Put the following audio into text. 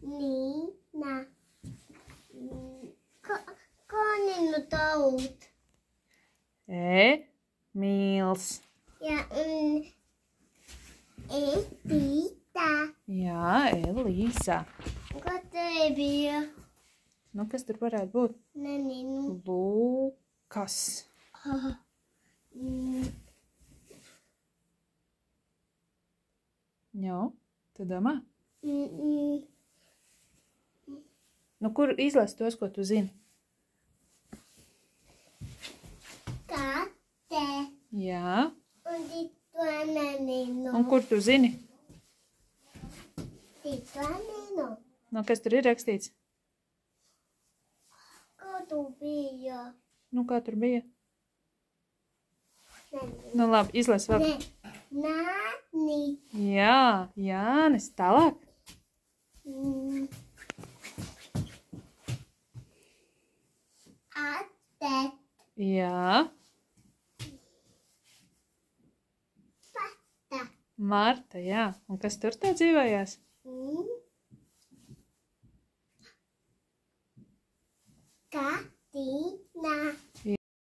Nīna. Koninu taut. Mīls. Jā, Tīta. Jā, Elīza. Ko te bija? Nu, kas tur varētu būt? Neninu. Lukas. Jā, tu domā? Nu, kur izlasi tos, ko tu zini? Kate. Jā. Un to neninu. Un kur tu zini? To neninu. Nu, kas tur ir rakstīts? Ko tu bija? Nu, kā tur bija? Neninu. Nu, labi, izlasi vēl. Nāni. Jā, Jānis, tālāk. Ate. Jā. Pata. Marta, jā. Un kas tur tā dzīvojās?